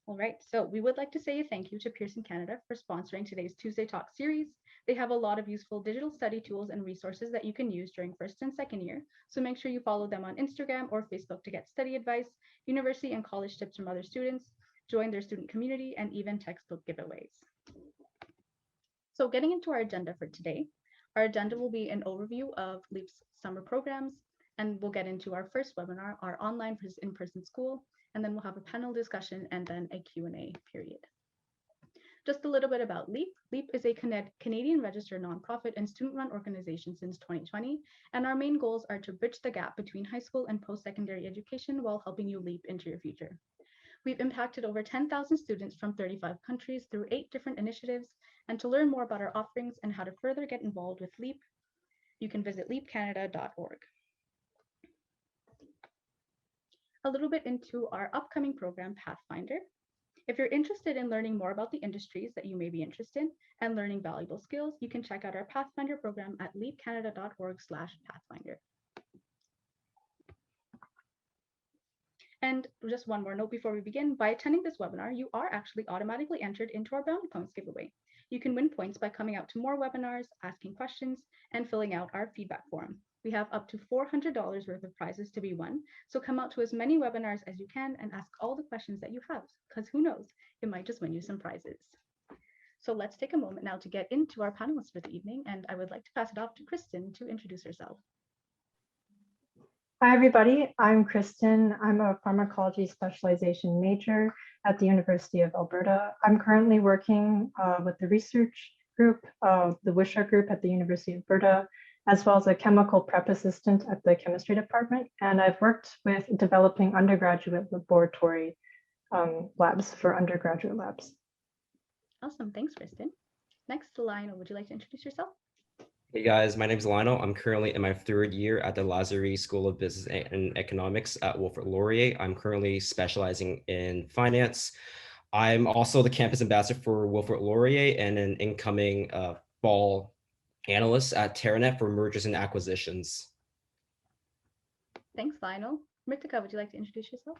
All right, so we would like to say a thank you to Pearson Canada for sponsoring today's Tuesday Talk series. They have a lot of useful digital study tools and resources that you can use during first and second year, so make sure you follow them on Instagram or Facebook to get study advice, university and college tips from other students, join their student community, and even textbook giveaways. So getting into our agenda for today, our agenda will be an overview of LEAP's summer programs, and we'll get into our first webinar, our online in-person school, and then we'll have a panel discussion and then a Q&A period. Just a little bit about LEAP. LEAP is a Canadian registered nonprofit and student-run organization since 2020, and our main goals are to bridge the gap between high school and post-secondary education while helping you leap into your future. We've impacted over 10,000 students from 35 countries through 8 different initiatives, and to learn more about our offerings and how to further get involved with LEAP, you can visit leapcanada.org. A little bit into our upcoming program, Pathfinder. If you're interested in learning more about the industries that you may be interested in and learning valuable skills, you can check out our Pathfinder program at leapcanada.org/pathfinder. And just one more note before we begin, by attending this webinar, you are actually automatically entered into our Bounty Points giveaway. You can win points by coming out to more webinars, asking questions, and filling out our feedback form. We have up to $400 worth of prizes to be won, so come out to as many webinars as you can and ask all the questions that you have, because who knows, it might just win you some prizes. So let's take a moment now to get into our panelists for the evening, and I would like to pass it off to Kristen to introduce herself. Hi, everybody. I'm Kristen. I'm a pharmacology specialization major at the University of Alberta. I'm currently working with the research group of the Wishart group at the University of Alberta, as well as a chemical prep assistant at the chemistry department. And I've worked with developing undergraduate laboratory labs for undergraduate labs. Awesome. Thanks, Kristen. Next, Lionel, would you like to introduce yourself? Hey guys, my name is Lionel. I'm currently in my 3rd year at the Lazare School of Business and Economics at Wilfrid Laurier. I'm currently specializing in finance. I'm also the campus ambassador for Wilfrid Laurier and an incoming fall analyst at Terranet for mergers and acquisitions. Thanks, Lionel. Ritika, would you like to introduce yourself?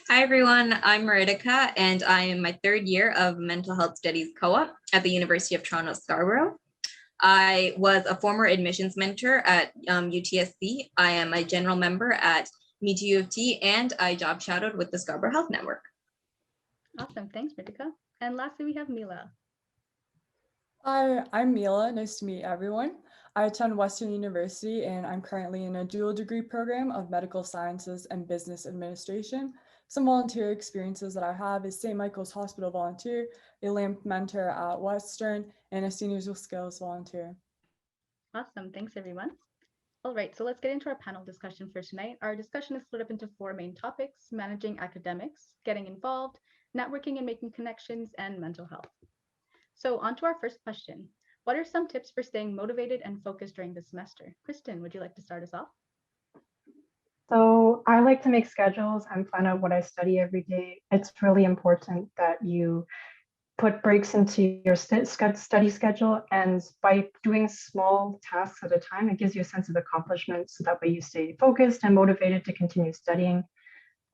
Hi, everyone. I'm Maritika, and I am my 3rd year of Mental Health Studies Co-op at the University of Toronto Scarborough. I was a former admissions mentor at UTSC. I am a general member at Meet U of T, and I job shadowed with the Scarborough Health Network. Awesome. Thanks, Ritika. And lastly, we have Mila. Hi, I'm Mila. Nice to meet everyone. I attend Western University, and I'm currently in a dual degree program of medical sciences and business administration. Some volunteer experiences that I have is St. Michael's Hospital volunteer, a LAMP mentor at Western, and a Seniors with Skills volunteer. Awesome. Thanks, everyone. All right, so let's get into our panel discussion for tonight. Our discussion is split up into 4 main topics: managing academics, getting involved, networking and making connections, and mental health. So on to our first question. What are some tips for staying motivated and focused during the semester? Kristen, would you like to start us off? So I like to make schedules and plan out what I study every day. It's really important that you put breaks into your study schedule, and by doing small tasks at a time, it gives you a sense of accomplishment, so that way you stay focused and motivated to continue studying.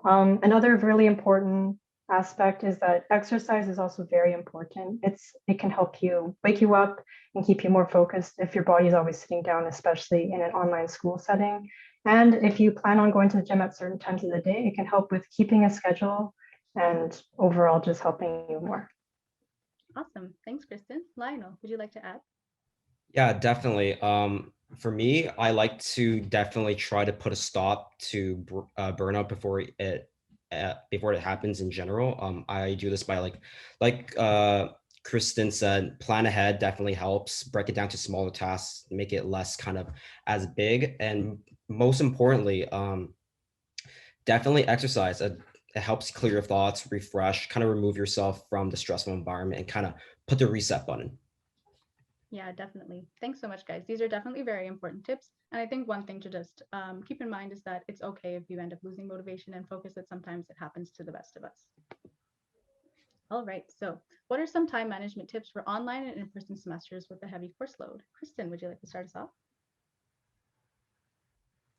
Another really important aspect is that exercise is also very important. It can help you wake you up and keep you more focused if your body is always sitting down, especially in an online school setting. And if you plan on going to the gym at certain times of the day, it can help with keeping a schedule and overall just helping you more. Awesome. Thanks, Kristen. Lionel, would you like to add? Yeah, definitely. For me, I like to definitely try to put a stop to burnout before it happens in general. I do this by like Kristen said, plan ahead definitely helps. Break it down to smaller tasks, make it less kind of as big, and most importantly, definitely exercise. It helps clear your thoughts, refresh, kind of remove yourself from the stressful environment, and kind of put the reset button. Yeah, definitely. Thanks so much, guys. These are definitely very important tips. And I think one thing to just keep in mind is that it's okay if you end up losing motivation and focus, that sometimes it happens to the best of us. All right, so what are some time management tips for online and in-person semesters with a heavy course load? Kristen, would you like to start us off?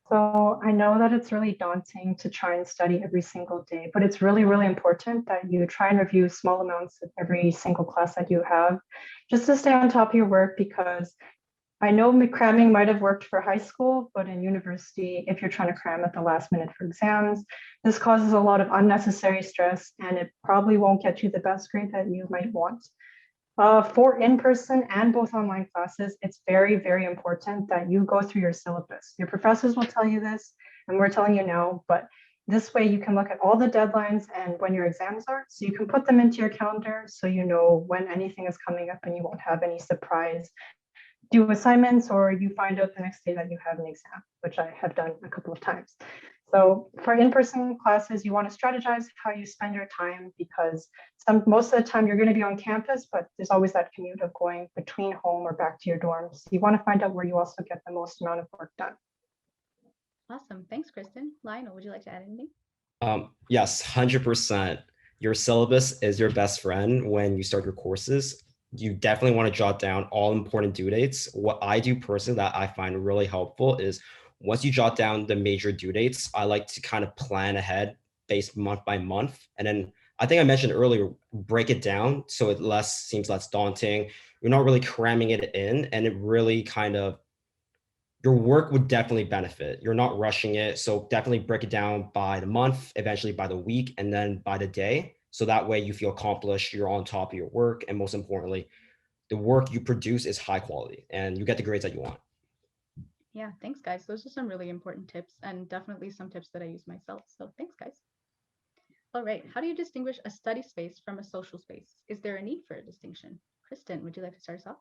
So I know that it's really daunting to try and study every single day, but it's really, really important that you try and review small amounts of every single class that you have, just to stay on top of your work, because I know cramming might have worked for high school, but in university, if you're trying to cram at the last minute for exams, this causes a lot of unnecessary stress, and it probably won't get you the best grade that you might want. For in-person and both online classes, it's very, very important that you go through your syllabus. Your professors will tell you this, and we're telling you now, but this way you can look at all the deadlines and when your exams are, so you can put them into your calendar so you know when anything is coming up and you won't have any surprise do assignments, or you find out the next day that you have an exam, which I have done a couple of times. So for in-person classes, you want to strategize how you spend your time, because most of the time you're going to be on campus, but there's always that commute of going between home or back to your dorms. So you want to find out where you also get the most amount of work done. Awesome. Thanks, Kristen. Lionel, would you like to add anything? Yes, 100%. Your syllabus is your best friend when you start your courses. You definitely want to jot down all important due dates. What I do personally that I find really helpful is once you jot down the major due dates, I like to kind of plan ahead based month by month. And then I think I mentioned earlier, break it down so it seems less daunting. You're not really cramming it in, and it really kind of, your work would definitely benefit. You're not rushing it. So definitely break it down by the month, eventually by the week, and then by the day. So that way you feel accomplished, you're on top of your work, and most importantly, the work you produce is high quality and you get the grades that you want. Yeah, thanks, guys. Those are some really important tips, and definitely some tips that I use myself. So thanks, guys. All right, how do you distinguish a study space from a social space? Is there a need for a distinction? Kristen, would you like to start us off?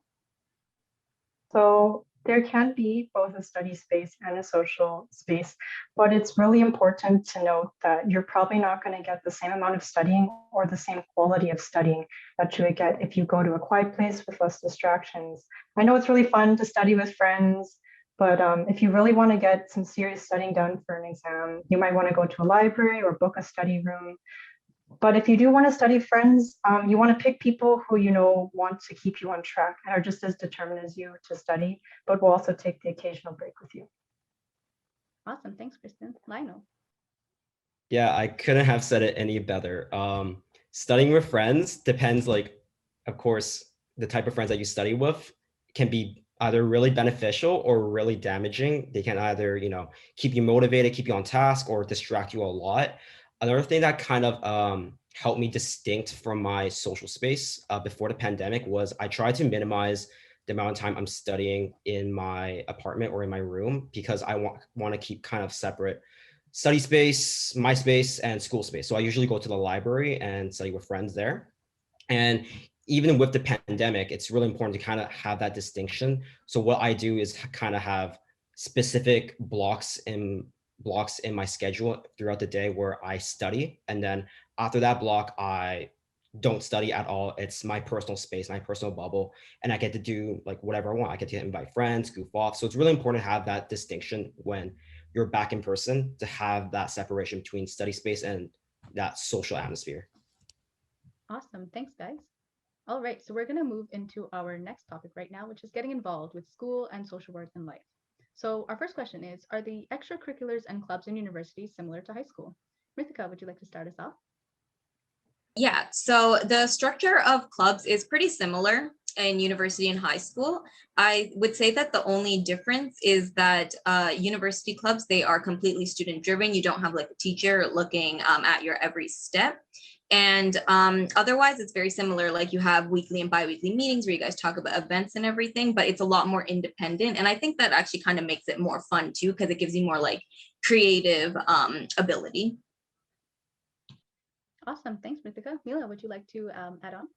So there can be both a study space and a social space, but it's really important to note that you're probably not going to get the same amount of studying or the same quality of studying that you would get if you go to a quiet place with less distractions. I know it's really fun to study with friends, but if you really want to get some serious studying done for an exam, you might want to go to a library or book a study room. But if you do want to study friends, you want to pick people who you know want to keep you on track and are just as determined as you to study, but will also take the occasional break with you. Awesome. Thanks, Kristen. Lionel. Yeah, I couldn't have said it any better. Studying with friends depends, like, of course, the type of friends that you study with can be either really beneficial or really damaging. They can either, keep you motivated, keep you on task, or distract you a lot. Another thing that kind of helped me distinct from my social space before the pandemic was I tried to minimize the amount of time I'm studying in my apartment or in my room, because I want to keep kind of separate study space, my space, and school space. So I usually go to the library and study with friends there. And even with the pandemic, it's really important to kind of have that distinction. So what I do is kind of have specific blocks in my schedule throughout the day where I study. And then after that block, I don't study at all. It's my personal space, my personal bubble. And I get to do like whatever I want. I get to invite friends, goof off. So it's really important to have that distinction when you're back in person, to have that separation between study space and that social atmosphere. Awesome. Thanks, guys. All right, so we're going to move into our next topic right now, which is getting involved with school and social work in life. So our first question is, are the extracurriculars and clubs in universities similar to high school? Rithika, would you like to start us off? Yeah, so the structure of clubs is pretty similar in university and high school. I would say that the only difference is that university clubs, they are completely student driven. You don't have like a teacher looking at your every step. And otherwise, it's very similar. Like you have weekly and bi-weekly meetings where you guys talk about events and everything, but it's a lot more independent. And I think that actually kind of makes it more fun too, because it gives you more like creative ability. Awesome. Thanks, Rithika. Mila, would you like to add on?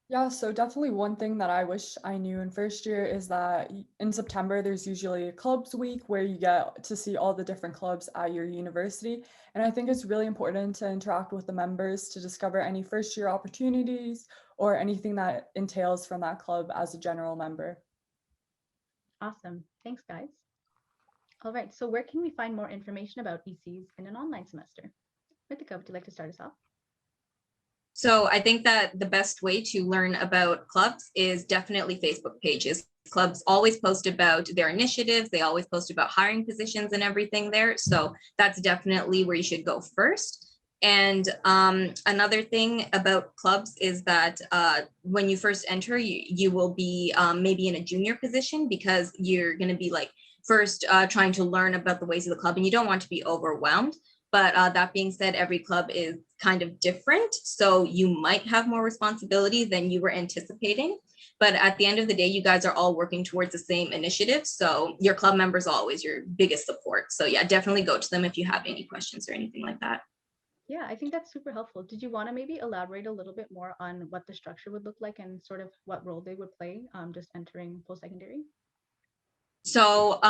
Yeah, so definitely one thing that I wish I knew in first year is that in September, there's usually a clubs week where you get to see all the different clubs at your university. And I think it's really important to interact with the members to discover any first year opportunities or anything that entails from that club as a general member. Awesome. Thanks, guys. All right, so where can we find more information about ECs in an online semester? Rithika, would you like to start us off? So I think that the best way to learn about clubs is definitely Facebook pages. clubs always post about their initiatives. They always post about hiring positions and everything there. So that's definitely where you should go first. And another thing about clubs is that when you first enter, you will be maybe in a junior position, because you're going to be like first trying to learn about the ways of the club, and you don't want to be overwhelmed. But that being said, every club is kind of different. So you might have more responsibility than you were anticipating. But at the end of the day, you guys are all working towards the same initiative. So your club members are always your biggest support. So yeah, definitely go to them if you have any questions or anything like that. Yeah, I think that's super helpful. Did you want to maybe elaborate a little bit more on what the structure would look like and sort of what role they would play just entering post-secondary? So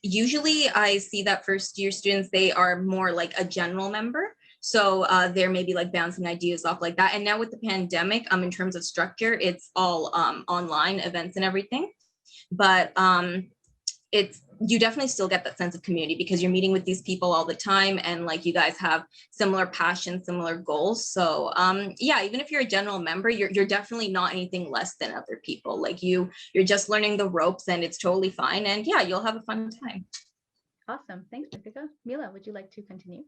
usually I see that first year students, they are more like a general member. So they're maybe like bouncing ideas off like that. And now with the pandemic, in terms of structure, it's all online events and everything. But you definitely still get that sense of community, because you're meeting with these people all the time, and like you guys have similar passions, similar goals. So yeah, even if you're a general member, you're definitely not anything less than other people. Like you're just learning the ropes, and it's totally fine. And yeah, you'll have a fun time. Awesome. Thanks, Ritika. Mila, would you like to continue?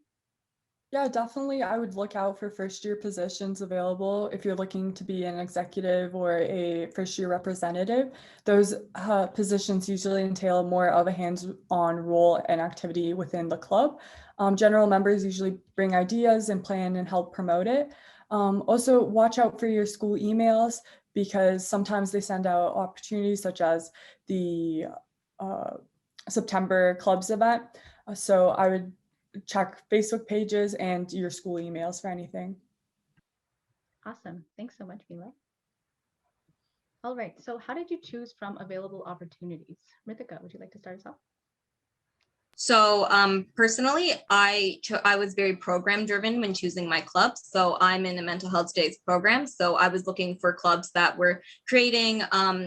Yeah, definitely. I would look out for first year positions available if you're looking to be an executive or a first year representative. Those positions usually entail more of a hands-on role and activity within the club. General members usually bring ideas and plan and help promote it. Also, watch out for your school emails, because sometimes they send out opportunities such as the September clubs event. So I would check Facebook pages and your school emails for anything. Awesome. Thanks so much, Mila. All right. So how did you choose from available opportunities? Ritika, would you like to start us off? So personally, I was very program driven when choosing my clubs. So I'm in a mental health studies program. So I was looking for clubs that were creating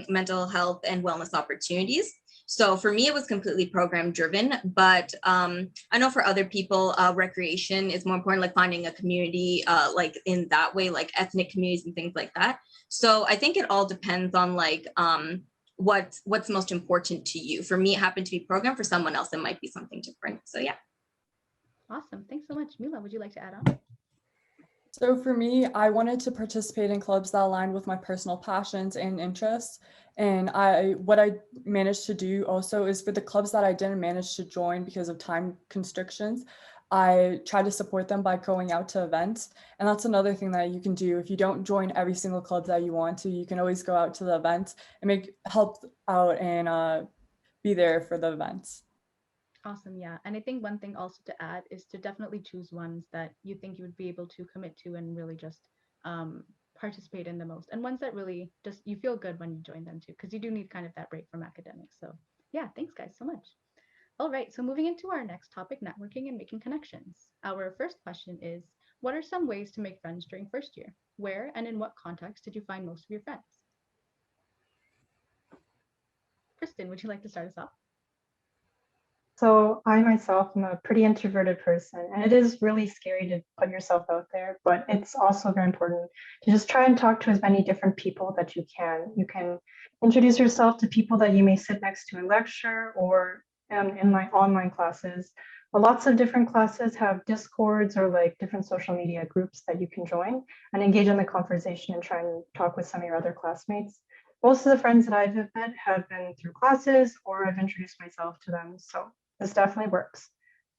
mental health and wellness opportunities. So for me, it was completely program driven, but I know for other people, recreation is more important, like finding a community like in that way, like ethnic communities and things like that. So I think it all depends on like what's most important to you. For me, it happened to be program. For someone else, it might be something different. So yeah. Awesome. Thanks so much. Mila, would you like to add on? So for me, I wanted to participate in clubs that aligned with my personal passions and interests. And what I managed to do also is for the clubs that I didn't manage to join because of time constrictions, I try to support them by going out to events. And that's another thing that you can do. If you don't join every single club that you want to, you can always go out to the events and help out and be there for the events. Awesome. Yeah. And I think one thing also to add is to definitely choose ones that you think you would be able to commit to and really just participate in the most, and ones that really just you feel good when you join them too, because you do need kind of that break from academics. So yeah, thanks guys so much. All right. So moving into our next topic, networking and making connections. Our first question is, what are some ways to make friends during first year? Where and in what context did you find most of your friends? Kristen, would you like to start us off? So I myself am a pretty introverted person, and it is really scary to put yourself out there, but it's also very important to just try and talk to as many different people that you can. You can introduce yourself to people that you may sit next to in lecture or in my online classes. Lots of different classes have discords or like different social media groups that you can join and engage in the conversation and try and talk with some of your other classmates. Most of the friends that I've met have been through classes or I've introduced myself to them. So this definitely works.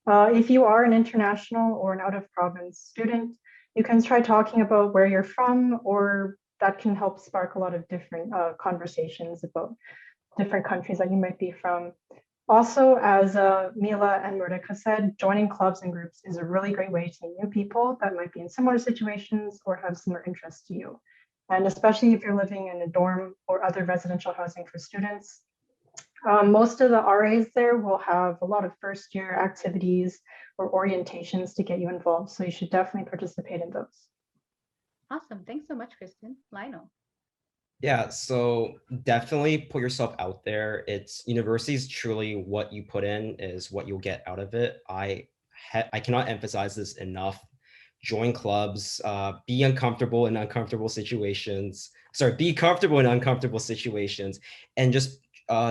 If you are an international or an out of province student, you can try talking about where you're from, or that can help spark a lot of different conversations about different countries that you might be from. Also, as Mila and Mordeka said, joining clubs and groups is a really great way to meet new people that might be in similar situations or have similar interests to you. And especially if you're living in a dorm or other residential housing for students, most of the RAs there will have a lot of first year activities or orientations to get you involved. So you should definitely participate in those. Awesome. Thanks so much, Kristen. Lionel. Yeah, so definitely put yourself out there. It's university is truly what you put in is what you'll get out of it. I cannot emphasize this enough. Join clubs, be uncomfortable in uncomfortable situations. Sorry, be comfortable in uncomfortable situations, and just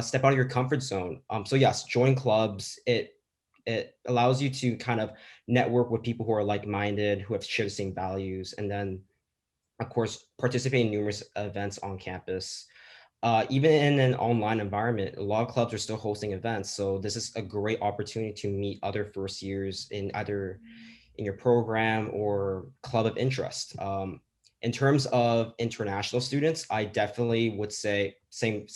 step out of your comfort zone. So yes, join clubs. It allows you to kind of network with people who are like-minded, who have shared the same values, and then of course participate in numerous events on campus. Even in an online environment, a lot of clubs are still hosting events. So this is a great opportunity to meet other first years in either in your program or club of interest. In terms of international students, I definitely would say same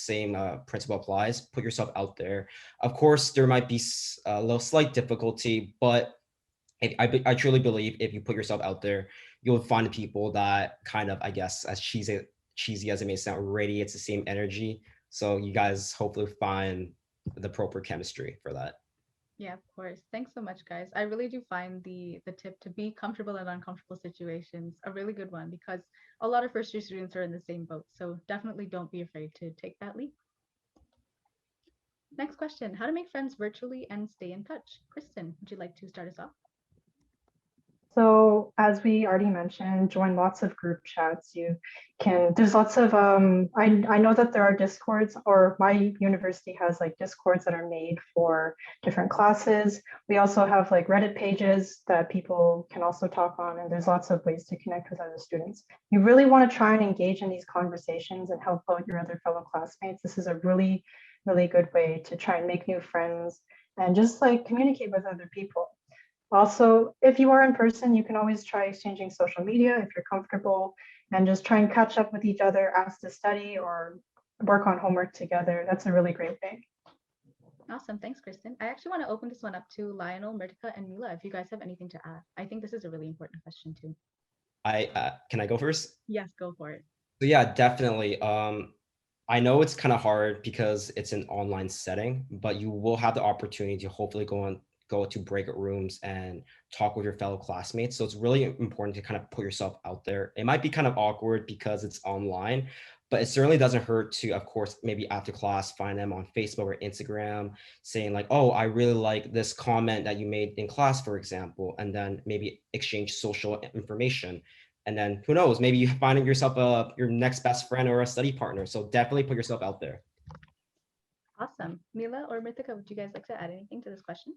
principle applies. Put yourself out there. Of course, there might be a little slight difficulty, but I truly believe if you put yourself out there, you'll find people that kind of, I guess, as cheesy as it may sound, radiates the same energy. So you guys hopefully find the proper chemistry for that. Yeah, of course. Thanks so much, guys. I really do find the tip to be comfortable in uncomfortable situations a really good one because a lot of first year students are in the same boat. So definitely don't be afraid to take that leap. Next question, how to make friends virtually and stay in touch. Kristen, would you like to start us off? So as we already mentioned, join lots of group chats. You can, there's lots of, I know that there are Discords, or my university has like Discords that are made for different classes. We also have like Reddit pages that people can also talk on, and there's lots of ways to connect with other students. You really want to try and engage in these conversations and help out your other fellow classmates. This is a really, really good way to try and make new friends and just like communicate with other people. Also, if you are in person, you can always try exchanging social media if you're comfortable and just try and catch up with each other, ask to study or work on homework together. That's a really great way. Awesome. Thanks, Kristen. I actually want to open this one up to Lionel, Mritika, and Mila if you guys have anything to add. I think this is a really important question too. Can I go first? Yes, go for it. So yeah, definitely. I know it's kind of hard because it's an online setting, but you will have the opportunity to hopefully go to breakout rooms and talk with your fellow classmates. So it's really important to kind of put yourself out there. It might be kind of awkward because it's online, but it certainly doesn't hurt to, of course, maybe after class, find them on Facebook or Instagram saying like, oh, I really like this comment that you made in class, for example, and then maybe exchange social information. And then who knows, maybe you find yourself your next best friend or a study partner. So definitely put yourself out there. Awesome. Mila or Mritika, would you guys like to add anything to this question?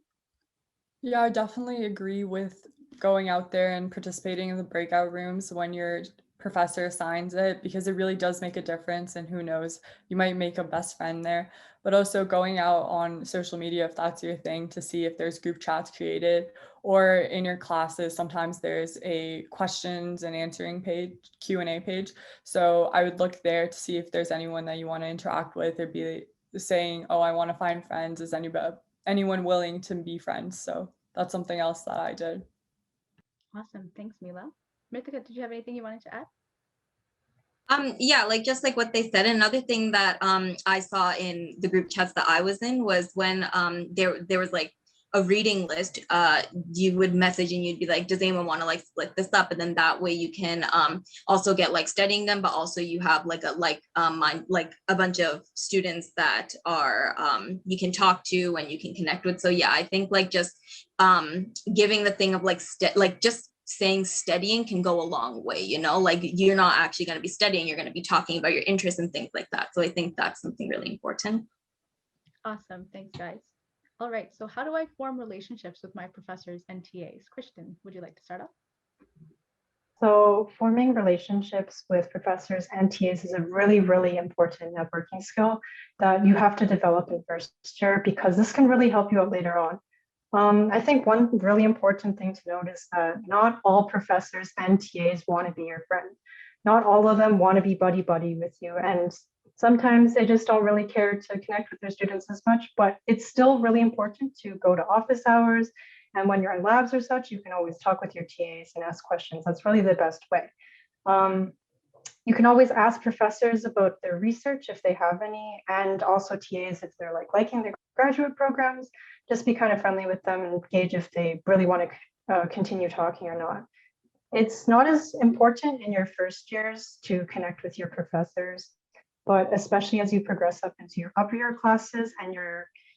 Yeah, I definitely agree with going out there and participating in the breakout rooms when your professor assigns it, because it really does make a difference, and who knows, you might make a best friend there. But also going out on social media, if that's your thing, to see if there's group chats created, or in your classes, sometimes there's a questions and answering page, Q&A page. So I would look there to see if there's anyone that you want to interact with, or be saying, oh, I want to find friends. Is anyone willing to be friends? So that's something else that I did. Awesome. Thanks, Mila. Mritika, did you have anything you wanted to add? Yeah, like just like what they said. Another thing that I saw in the group chats that I was in was when there was like a reading list, you would message and you'd be like, does anyone want to like split this up? And then that way you can also get like studying them, but also you have like a bunch of students that are you can talk to and you can connect with. So yeah, I think like just giving the thing of like just saying studying can go a long way, you know, like you're not actually going to be studying, you're going to be talking about your interests and things like that. So I think that's something really important. Awesome. Thanks, guys. All right. So how do I form relationships with my professors and TAs? Kristen, would you like to start off? So forming relationships with professors and TAs is a really, really important networking skill that you have to develop in first year, because this can really help you out later on. I think one really important thing to note is that not all professors and TAs want to be your friend. Not all of them want to be buddy-buddy with you. And sometimes they just don't really care to connect with their students as much, but it's still really important to go to office hours. And when you're in labs or such, you can always talk with your TAs and ask questions. That's really the best way. You can always ask professors about their research if they have any, and also TAs if they're like liking their graduate programs. Just be kind of friendly with them and gauge if they really want to continue talking or not. It's not as important in your first years to connect with your professors, but especially as you progress up into your upper year classes and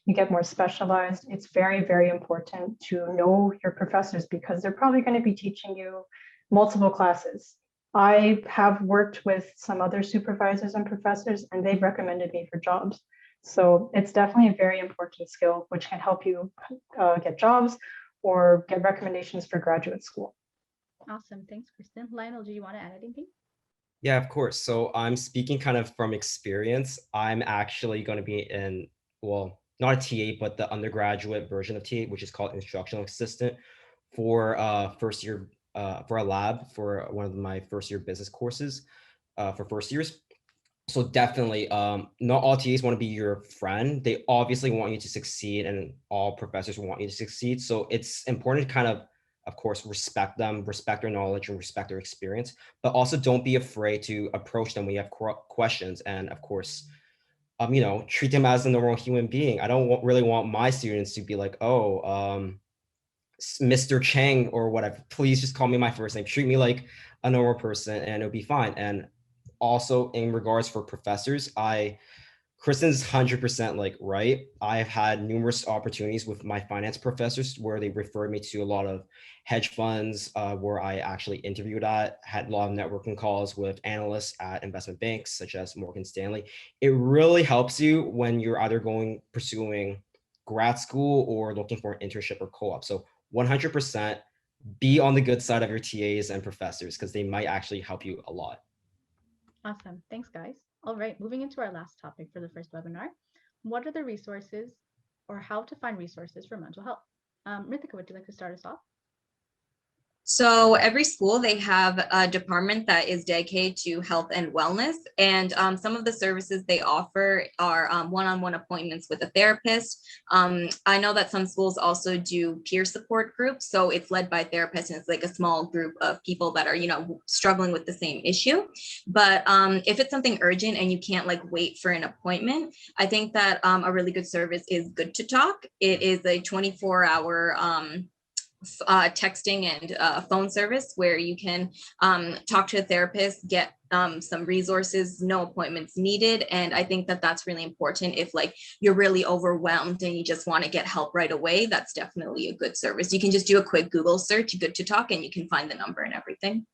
you get more specialized, it's very, very important to know your professors, because they're probably going to be teaching you multiple classes. I have worked with some other supervisors and professors, and they've recommended me for jobs. So it's definitely a very important skill, which can help you get jobs or get recommendations for graduate school. Awesome. Thanks, Kristen. Lionel, do you want to add anything? Yeah, of course. So I'm speaking kind of from experience. I'm actually going to be in, well, not a TA, but the undergraduate version of TA, which is called instructional assistant for first year, for a lab for one of my first year business courses for first years. So definitely, not all TAs want to be your friend. They obviously want you to succeed, and all professors want you to succeed. So it's important to kind of course, respect them, respect their knowledge, and respect their experience. But also, don't be afraid to approach them when you have questions, and of course, treat them as a normal human being. I don't really want my students to be like, oh, Mr. Chang or whatever. Please just call me my first name. Treat me like a normal person, and it'll be fine. And also in regards for professors, Kristen's 100% like right. I've had numerous opportunities with my finance professors where they referred me to a lot of hedge funds where I actually interviewed at, had a lot of networking calls with analysts at investment banks such as Morgan Stanley. It really helps you when you're either pursuing grad school or looking for an internship or co-op. So 100% be on the good side of your TAs and professors because they might actually help you a lot. Awesome. Thanks, guys. All right, moving into our last topic for the first webinar. What are the resources or how to find resources for mental health? Rithika, would you like to start us off? So every school, they have a department that is dedicated to health and wellness. And some of the services they offer are one-on-one appointments with a therapist. I know that some schools also do peer support groups. So it's led by therapists and it's like a small group of people that are, struggling with the same issue. But if it's something urgent and you can't like wait for an appointment, I think that a really good service is Good to Talk. It is a 24-hour texting and phone service where you can talk to a therapist, get some resources, no appointments needed. And I think that that's really important. If like you're really overwhelmed and you just want to get help right away, that's definitely a good service. You can just do a quick Google search, Good to Talk, and you can find the number and everything.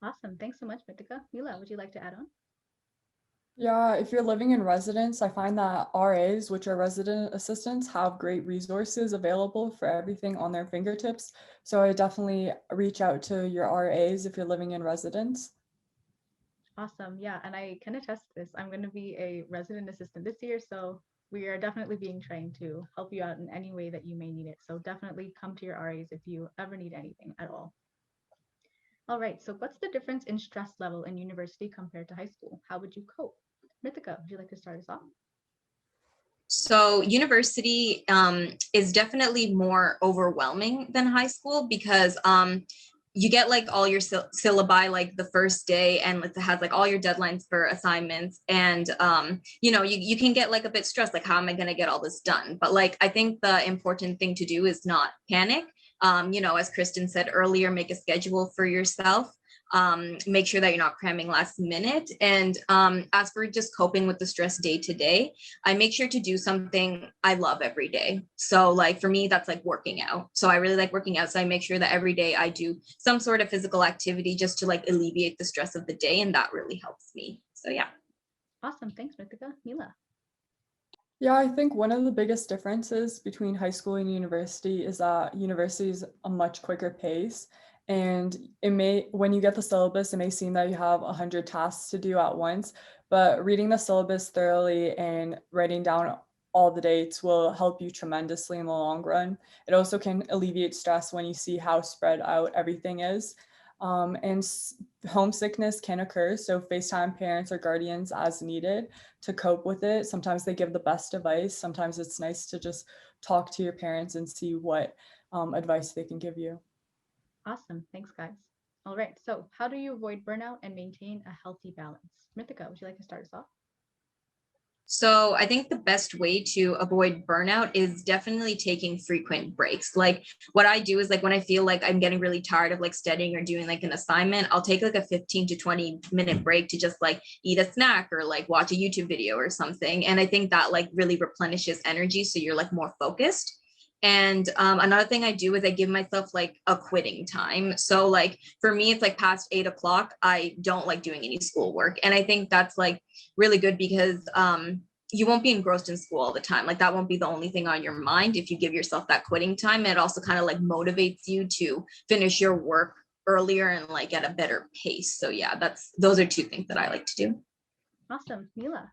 Awesome. Thanks so much, Mithika. Mila, would you like to add on? Yeah, if you're living in residence, I find that RAs, which are resident assistants, have great resources available for everything on their fingertips. So I definitely reach out to your RAs if you're living in residence. Awesome. Yeah, and I can attest to this. I'm going to be a resident assistant this year, so we are definitely being trained to help you out in any way that you may need it. So definitely come to your RAs if you ever need anything at all. All right, so what's the difference in stress level in university compared to high school? How would you cope? Mithika, would you like to start us off? So university is definitely more overwhelming than high school because you get like all your syllabi like the first day, and it has like all your deadlines for assignments, and you can get like a bit stressed, like how am I going to get all this done? But like I think the important thing to do is not panic. As Kristen said earlier, make a schedule for yourself. Make sure that you're not cramming last minute. And as for just coping with the stress day to day, I make sure to do something I love every day. So like for me, that's like working out. So I really like working out. So I make sure that every day I do some sort of physical activity just to like alleviate the stress of the day. And that really helps me. So yeah. Awesome. Thanks, Mithika. Mila. Yeah, I think one of the biggest differences between high school and university is that university is a much quicker pace. And when you get the syllabus, it may seem that you have 100 tasks to do at once, but reading the syllabus thoroughly and writing down all the dates will help you tremendously in the long run. It also can alleviate stress when you see how spread out everything is. And homesickness can occur, so FaceTime parents or guardians as needed to cope with it. Sometimes they give the best advice. Sometimes it's nice to just talk to your parents and see what advice they can give you. Awesome. Thanks, guys. All right. So how do you avoid burnout and maintain a healthy balance? Mithika, would you like to start us off? So I think the best way to avoid burnout is definitely taking frequent breaks. Like what I do is like when I feel like I'm getting really tired of like studying or doing like an assignment, I'll take like a 15 to 20-minute break to just like eat a snack or like watch a YouTube video or something. And I think that like really replenishes energy. So you're like more focused. And another thing I do is I give myself like a quitting time. So like for me, it's like past 8 o'clock, I don't like doing any schoolwork. And I think that's like really good because you won't be engrossed in school all the time. Like that won't be the only thing on your mind if you give yourself that quitting time. And it also kind of like motivates you to finish your work earlier and like at a better pace. So yeah, those are two things that I like to do. Awesome. Mila.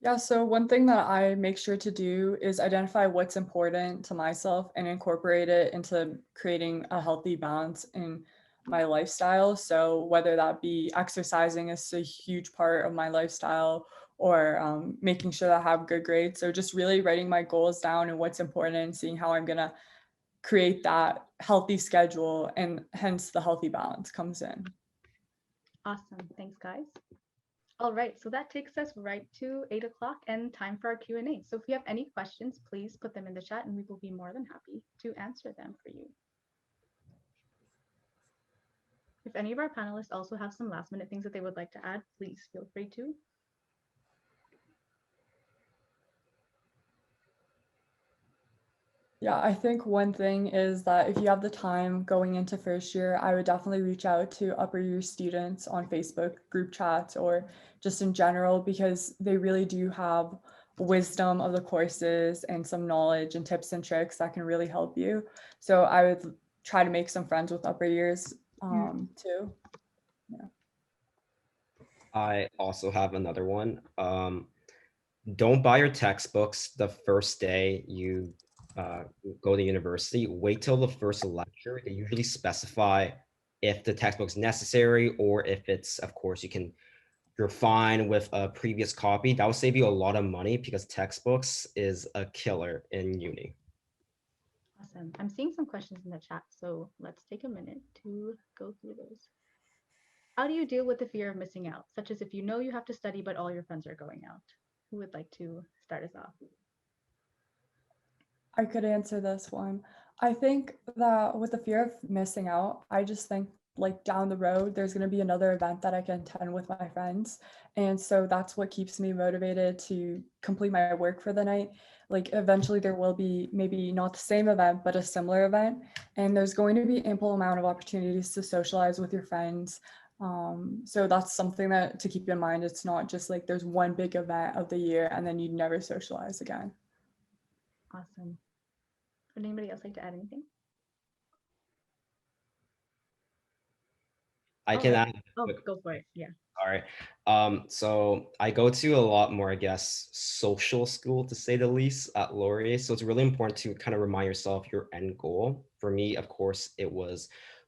Yeah, so one thing that I make sure to do is identify what's important to myself and incorporate it into creating a healthy balance in my lifestyle. So whether that be exercising is a huge part of my lifestyle, or making sure that I have good grades. So just really writing my goals down and what's important and seeing how I'm gonna create that healthy schedule, and hence the healthy balance comes in. Awesome. Thanks, guys. All right, so that takes us right to 8 o'clock and time for our Q&A. So if you have any questions, please put them in the chat and we will be more than happy to answer them for you. If any of our panelists also have some last minute things that they would like to add, please feel free to. Yeah, I think one thing is that if you have the time going into first year, I would definitely reach out to upper year students on Facebook group chats or just in general, because they really do have wisdom of the courses and some knowledge and tips and tricks that can really help you. So I would try to make some friends with upper years too. Yeah. I also have another one. Don't buy your textbooks the first day you go to university. Wait till the first lecture. They usually specify if the textbook's necessary, or if it's, of course, you're fine with a previous copy. That will save you a lot of money because textbooks is a killer in uni. Awesome. I'm seeing some questions in the chat, so let's take a minute to go through those. How do you deal with the fear of missing out, such as if you know you have to study but all your friends are going out? Who would like to start us off? I could answer this one. I think that with the fear of missing out, I just think like down the road, there's going to be another event that I can attend with my friends. And so that's what keeps me motivated to complete my work for the night. Like eventually there will be maybe not the same event, but a similar event. And there's going to be ample amount of opportunities to socialize with your friends. So that's something that to keep in mind. It's not just like there's one big event of the year and then you never socialize again. Awesome. Would anybody else like to add anything? I can add. Oh, go for it. Yeah. All right. So I go to a lot more, I guess, social school, to say the least, at Laurier. So it's really important to kind of remind yourself your end goal. For me, of course, it was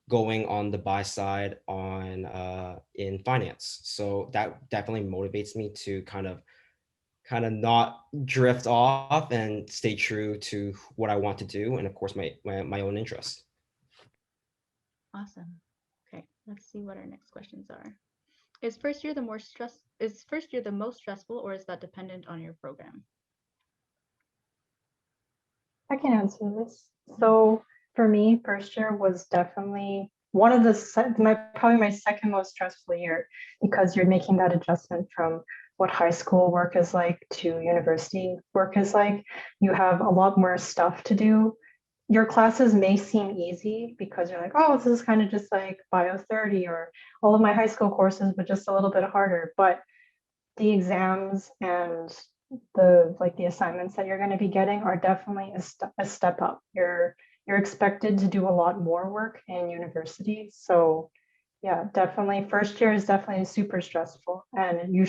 going on the buy side on in finance. So that definitely motivates me to kind of not drift off and stay true to what I want to do, and of course my own interests. Awesome. Okay, let's see what our next questions are. Is first year the most stressful, or is that dependent on your program? I can answer this. So for me, first year was definitely one of probably my second most stressful year, because you're making that adjustment from what high school work is like to university work is like. You have a lot more stuff to do. Your classes may seem easy because you're like, oh, this is kind of just like Bio 30 or all of my high school courses, but just a little bit harder. But the exams and the assignments that you're going to be getting are definitely a step up. You're expected to do a lot more work in university. So yeah, definitely first year is definitely super stressful, and you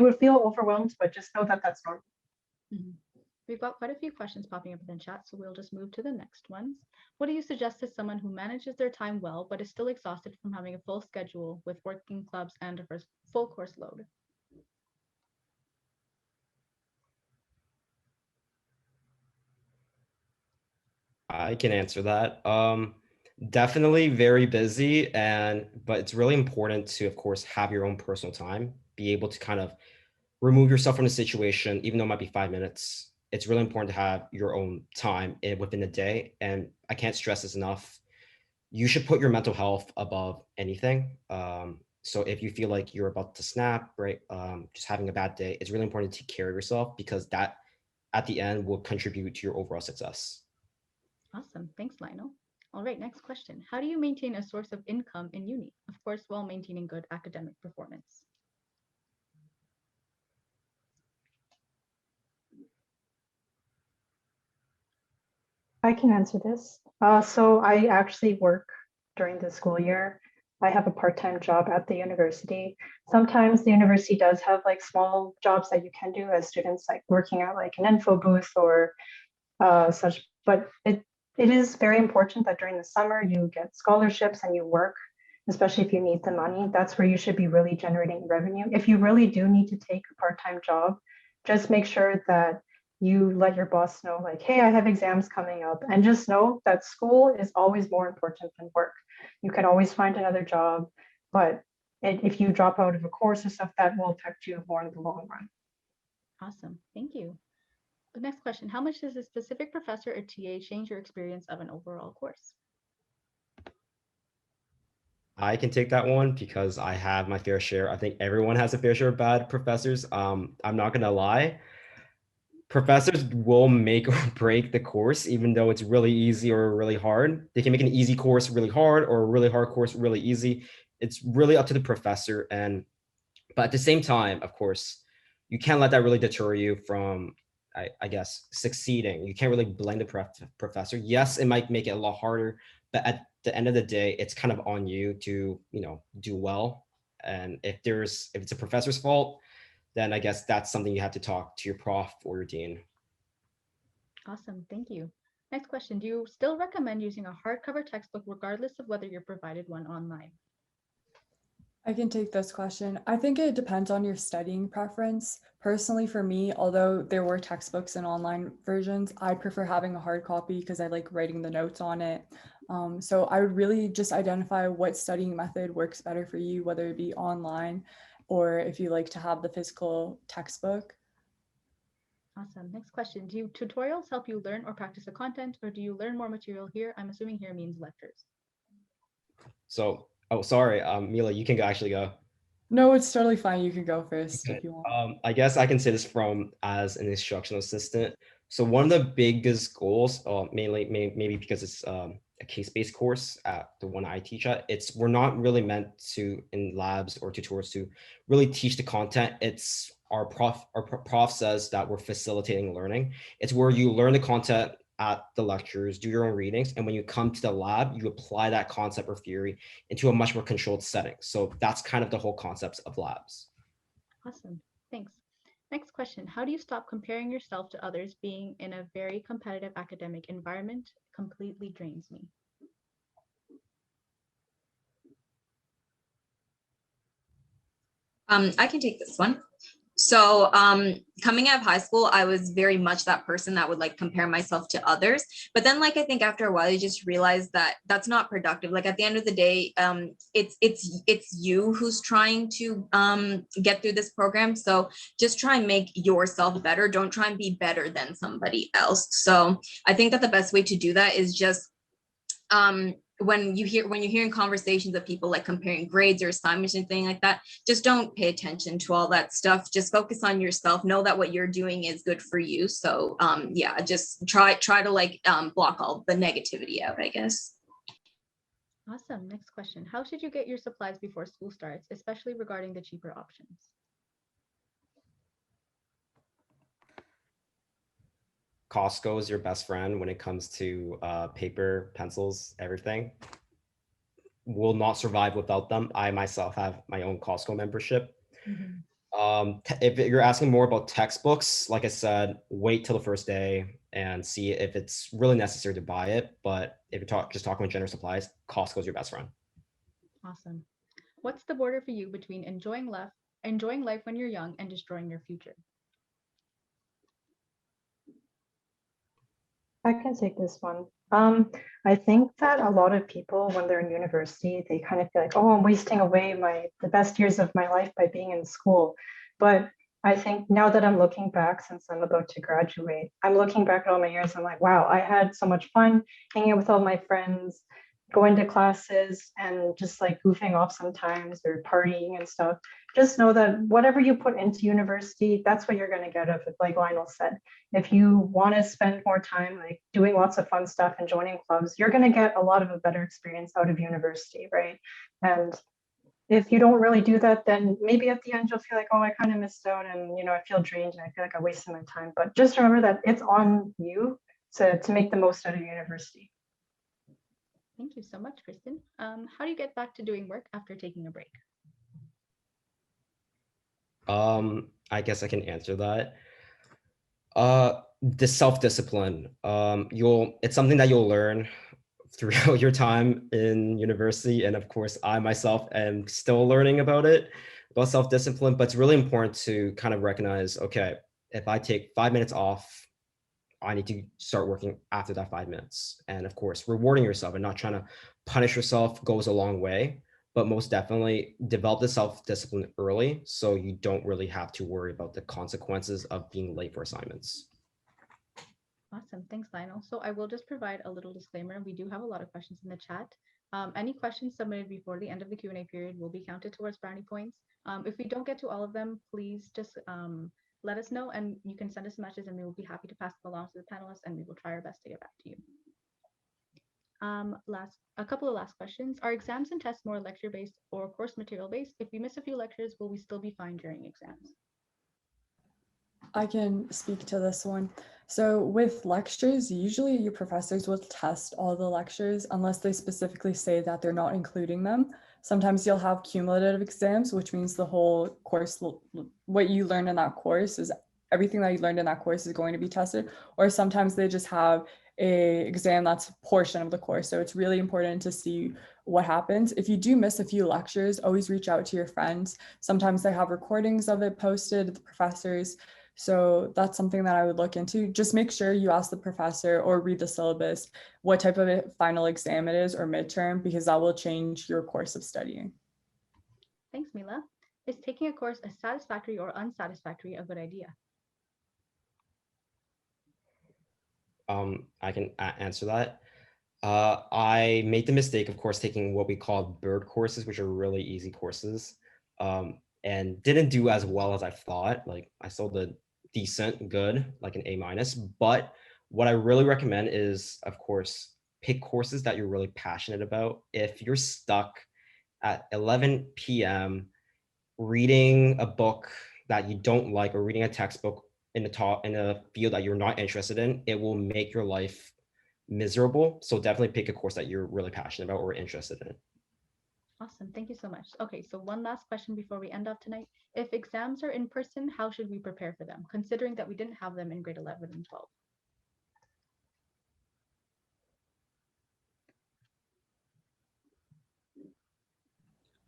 would feel overwhelmed, but just know that that's normal. Mm-hmm. We've got quite a few questions popping up in the chat, so we'll just move to the next ones. What do you suggest to someone who manages their time well, but is still exhausted from having a full schedule with working clubs and a full course load? I can answer that. Definitely very busy, but it's really important to, of course, have your own personal time, be able to kind of remove yourself from the situation, even though it might be 5 minutes. It's really important to have your own time within a day. And I can't stress this enough. You should put your mental health above anything. So if you feel like you're about to snap, right, just having a bad day, it's really important to take care of yourself, because that at the end will contribute to your overall success. Awesome. Thanks, Lionel. All right, next question. How do you maintain a source of income in uni? Of course, while maintaining good academic performance. I can answer this. So I actually work during the school year. I have a part-time job at the university. Sometimes the university does have like small jobs that you can do as students, like working at like an info booth or such. But it is very important that during the summer you get scholarships and you work, especially if you need the money. That's where you should be really generating revenue. If you really do need to take a part-time job, just make sure that you let your boss know, like, hey, I have exams coming up, and just know that school is always more important than work. You can always find another job, but if you drop out of a course or stuff, that will affect you more in the long run. Awesome. Thank you. The next question, how much does a specific professor or TA change your experience of an overall course? I can take that one because I have my fair share. I think everyone has a fair share of bad professors. I'm not gonna lie. Professors will make or break the course, even though it's really easy or really hard. They can make an easy course really hard or a really hard course really easy. It's really up to the professor. But at the same time, of course, you can't let that really deter you from, I guess, succeeding. You can't really blame the professor. Yes, it might make it a lot harder, but at the end of the day, it's kind of on you to, do well. And if it's a professor's fault, then I guess that's something you have to talk to your prof or your dean. Awesome. Thank you. Next question, do you still recommend using a hardcover textbook regardless of whether you're provided one online? I can take this question. I think it depends on your studying preference. Personally, for me, although there were textbooks and online versions, I prefer having a hard copy because I like writing the notes on it. So I would really just identify what studying method works better for you, whether it be online or if you like to have the physical textbook. Awesome. Next question, do tutorials help you learn or practice the content, or do you learn more material here? I'm assuming here means lectures. So, oh, sorry, Mila, you can actually go. No, it's totally fine. You can go first Okay. if you want. I guess I can say this from as an instructional assistant. So one of the biggest goals, mainly maybe because it's a case-based course at the one I teach at, we're not really meant to in labs or tutorials to really teach the content. It's our prof says that we're facilitating learning. It's where you learn the content at the lectures, do your own readings, and when you come to the lab, you apply that concept or theory into a much more controlled setting. So that's kind of the whole concept of labs. Awesome. Thanks. Next question, how do you stop comparing yourself to others? Being in a very competitive academic environment completely drains me. I can take this one. So coming out of high school, I was very much that person that would like compare myself to others. But then like I think after a while, you just realize that that's not productive. Like at the end of the day, it's you who's trying to get through this program. So just try and make yourself better. Don't try and be better than somebody else. So I think that the best way to do that is just when you're hearing conversations of people like comparing grades or assignments and things like that, just don't pay attention to all that stuff. Just focus on yourself. Know that what you're doing is good for you. So yeah, just try to like block all the negativity out, I guess. Awesome. Next question, how should you get your supplies before school starts, especially regarding the cheaper options? Costco is your best friend when it comes to paper, pencils, everything. Will not survive without them. I myself have my own Costco membership. If you're asking more about textbooks, like I said, wait till the first day and see if it's really necessary to buy it. But if you're just talking about general supplies, Costco is your best friend. Awesome. What's the border for you between enjoying life when you're young and destroying your future? I can take this one. I think that a lot of people, when they're in university, they kind of feel like, oh, I'm wasting away the best years of my life by being in school. But I think now that I'm looking back, since I'm about to graduate, I'm looking back at all my years. I'm like, wow, I had so much fun hanging out with all my friends, going to classes, and just like goofing off sometimes or partying and stuff. Just know that whatever you put into university, that's what you're going to get of it. Like Lionel said, if you want to spend more time like doing lots of fun stuff and joining clubs, you're going to get a lot of a better experience out of university, right? And if you don't really do that, then maybe at the end you'll feel like, oh, I kind of missed out, and I feel drained and I feel like I wasted my time. But just remember that it's on you to make the most out of university. Thank you so much, Kristen. How do you get back to doing work after taking a break? I guess I can answer that. The self-discipline. It's something that you'll learn throughout your time in university, and of course, I myself am still learning about self-discipline. But it's really important to kind of recognize, okay, if I take 5 minutes off, I need to start working after that 5 minutes. And of course, rewarding yourself and not trying to punish yourself goes a long way. But most definitely develop the self-discipline early so you don't really have to worry about the consequences of being late for assignments. Awesome. Thanks, Lionel. So I will just provide a little disclaimer. We do have a lot of questions in the chat. Any questions submitted before the end of the Q&A period will be counted towards brownie points. If we don't get to all of them, please just let us know, and you can send us messages and we will be happy to pass them along to the panelists, and we will try our best to get back to you. A couple of last questions. Are exams and tests more lecture-based or course material-based? If we miss a few lectures, will we still be fine during exams? I can speak to this one. So with lectures, usually your professors will test all the lectures unless they specifically say that they're not including them. Sometimes you'll have cumulative exams, which means the whole course, what you learned in that course is everything that you learned in that course is going to be tested. Or sometimes they just have a exam that's a portion of the course. So it's really important to see what happens. If you do miss a few lectures, always reach out to your friends. Sometimes they have recordings of it posted, the professors. So that's something that I would look into. Just make sure you ask the professor or read the syllabus what type of final exam it is or midterm, because that will change your course of studying. Thanks, Mila. Is taking a course a satisfactory or unsatisfactory a good idea? I can answer that. I made the mistake, of course, taking what we call bird courses, which are really easy courses, and didn't do as well as I thought. Like I still did decent, good, like an A-. But what I really recommend is, of course, pick courses that you're really passionate about. If you're stuck at 11 p.m. reading a book that you don't like or reading a textbook in a field that you're not interested in, it will make your life miserable. So definitely pick a course that you're really passionate about or interested in. Awesome. Thank you so much. Okay, so one last question before we end off tonight. If exams are in person, how should we prepare for them, considering that we didn't have them in grade 11 and 12?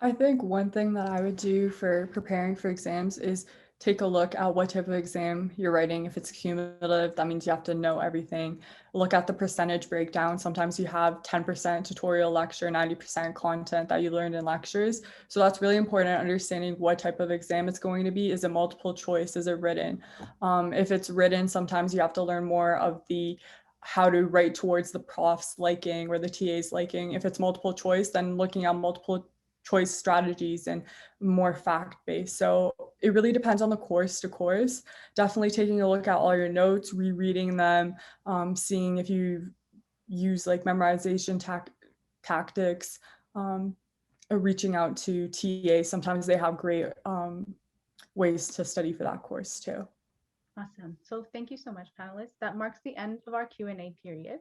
I think one thing that I would do for preparing for exams is take a look at what type of exam you're writing. If it's cumulative, that means you have to know everything. Look at the percentage breakdown. Sometimes you have 10% tutorial lecture, 90% content that you learned in lectures. So that's really important, understanding what type of exam it's going to be. Is it multiple choice? Is it written? If it's written, sometimes you have to learn more of the how to write towards the prof's liking or the TA's liking. If it's multiple choice, then looking at multiple choice strategies and more fact-based. So it really depends on the course to course. Definitely taking a look at all your notes, rereading them, seeing if you use like memorization tactics, reaching out to TA. Sometimes they have great ways to study for that course too. Awesome. So thank you so much, panelists. That marks the end of our Q&A period.